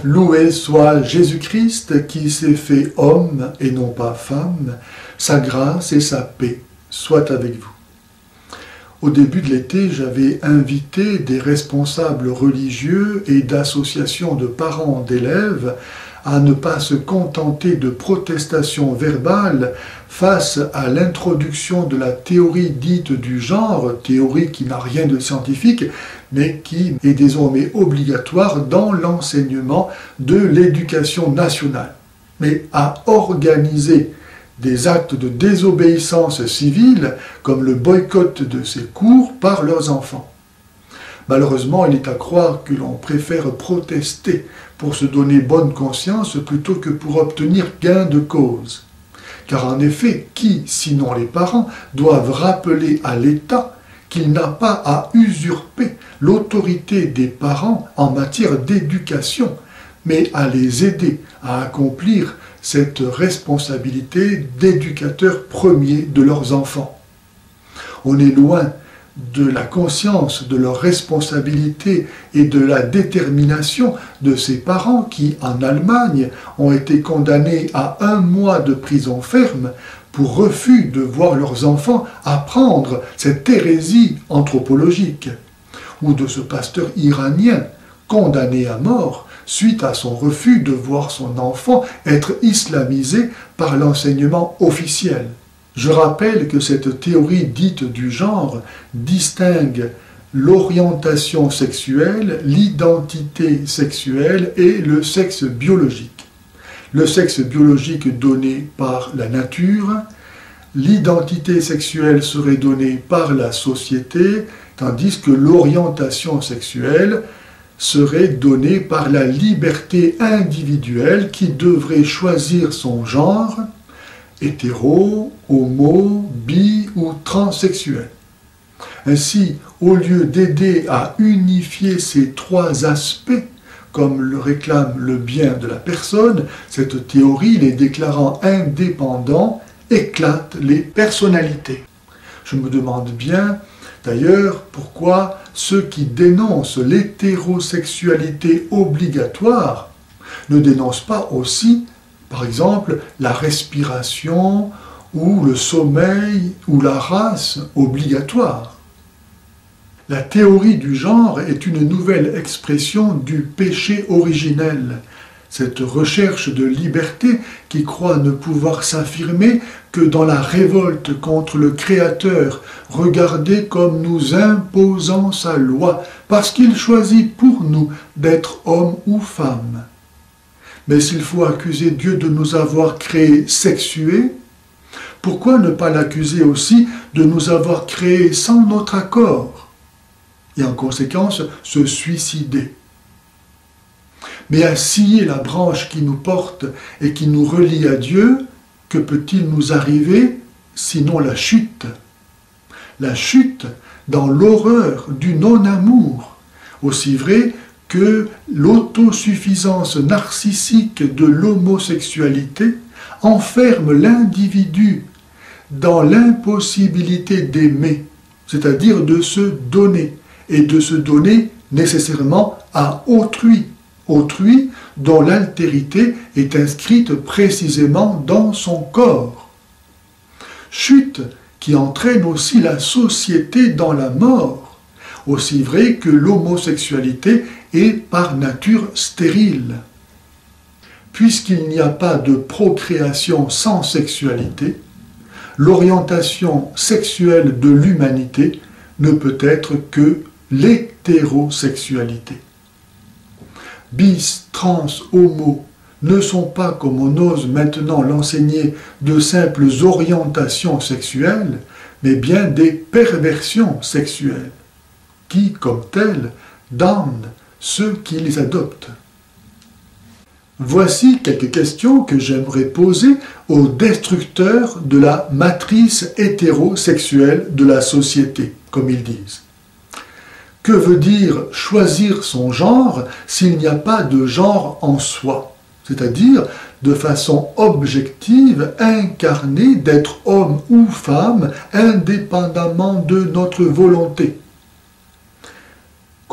Loué soit Jésus-Christ qui s'est fait homme et non pas femme, sa grâce et sa paix soient avec vous. Au début de l'été, j'avais invité des responsables religieux et d'associations de parents d'élèves à ne pas se contenter de protestations verbales face à l'introduction de la théorie dite du genre, théorie qui n'a rien de scientifique, mais qui est désormais obligatoire dans l'enseignement de l'éducation nationale, mais à organiser des actes de désobéissance civile, comme le boycott de ces cours par leurs enfants. Malheureusement, il est à croire que l'on préfère protester pour se donner bonne conscience plutôt que pour obtenir gain de cause. Car en effet, qui, sinon les parents, doivent rappeler à l'État qu'il n'a pas à usurper l'autorité des parents en matière d'éducation, mais à les aider à accomplir cette responsabilité d'éducateur premier de leurs enfants. On est loin de la conscience de leur responsabilité et de la détermination de ces parents qui, en Allemagne, ont été condamnés à 1 mois de prison ferme pour refus de voir leurs enfants apprendre cette hérésie anthropologique, ou de ce pasteur iranien condamné à mort suite à son refus de voir son enfant être islamisé par l'enseignement officiel. Je rappelle que cette théorie dite du genre distingue l'orientation sexuelle, l'identité sexuelle et le sexe biologique. Le sexe biologique donné par la nature, l'identité sexuelle serait donnée par la société, tandis que l'orientation sexuelle serait donnée par la liberté individuelle qui devrait choisir son genre, hétéro, homo, bi ou transsexuel. Ainsi, au lieu d'aider à unifier ces 3 aspects, comme le réclame le bien de la personne, cette théorie, les déclarant indépendants, éclate les personnalités. Je me demande bien, d'ailleurs, pourquoi ceux qui dénoncent l'hétérosexualité obligatoire ne dénoncent pas aussi, par exemple, la respiration ou le sommeil ou la race obligatoire. La théorie du genre est une nouvelle expression du péché originel, cette recherche de liberté qui croit ne pouvoir s'affirmer que dans la révolte contre le Créateur, regardé comme nous imposant sa loi, parce qu'il choisit pour nous d'être homme ou femme. Mais s'il faut accuser Dieu de nous avoir créés sexués, pourquoi ne pas l'accuser aussi de nous avoir créés sans notre accord, et en conséquence se suicider? Mais à scier la branche qui nous porte et qui nous relie à Dieu, que peut-il nous arriver sinon la chute? La chute dans l'horreur du non-amour, aussi vrai que l'autosuffisance narcissique de l'homosexualité enferme l'individu dans l'impossibilité d'aimer, c'est-à-dire de se donner, et de se donner nécessairement à autrui, autrui dont l'altérité est inscrite précisément dans son corps. Chute qui entraîne aussi la société dans la mort, aussi vrai que l'homosexualité est par nature stérile. Puisqu'il n'y a pas de procréation sans sexualité, l'orientation sexuelle de l'humanité ne peut être que l'hétérosexualité. Bis, trans, homo ne sont pas, comme on ose maintenant l'enseigner, de simples orientations sexuelles, mais bien des perversions sexuelles, qui, comme telles, damnent ceux qui les adoptent. Voici quelques questions que j'aimerais poser aux destructeurs de la matrice hétérosexuelle de la société, comme ils disent. Que veut dire choisir son genre s'il n'y a pas de genre en soi, c'est-à-dire de façon objective, incarnée d'être homme ou femme, indépendamment de notre volonté?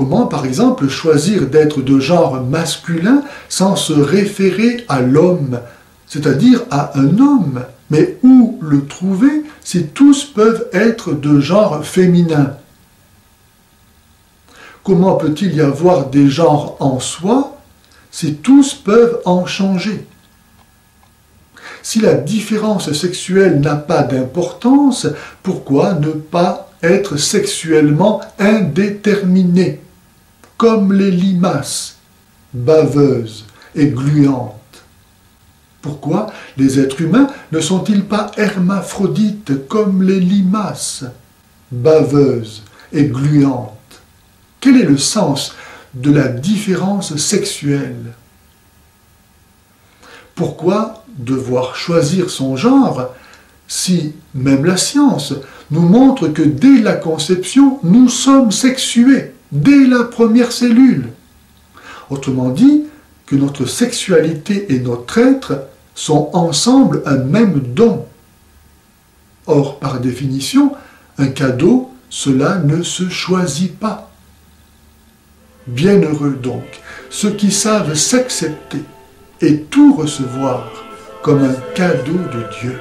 Comment, par exemple, choisir d'être de genre masculin sans se référer à l'homme, c'est-à-dire à un homme? Mais où le trouver si tous peuvent être de genre féminin? Comment peut-il y avoir des genres en soi si tous peuvent en changer? Si la différence sexuelle n'a pas d'importance, pourquoi ne pas être sexuellement indéterminé, comme les limaces, baveuses et gluantes? Pourquoi les êtres humains ne sont-ils pas hermaphrodites comme les limaces, baveuses et gluantes? Quel est le sens de la différence sexuelle? Pourquoi devoir choisir son genre si même la science nous montre que dès la conception, nous sommes sexués, dès la première cellule? Autrement dit, que notre sexualité et notre être sont ensemble un même don. Or, par définition, un cadeau, cela ne se choisit pas. Bienheureux donc ceux qui savent s'accepter et tout recevoir comme un cadeau de Dieu.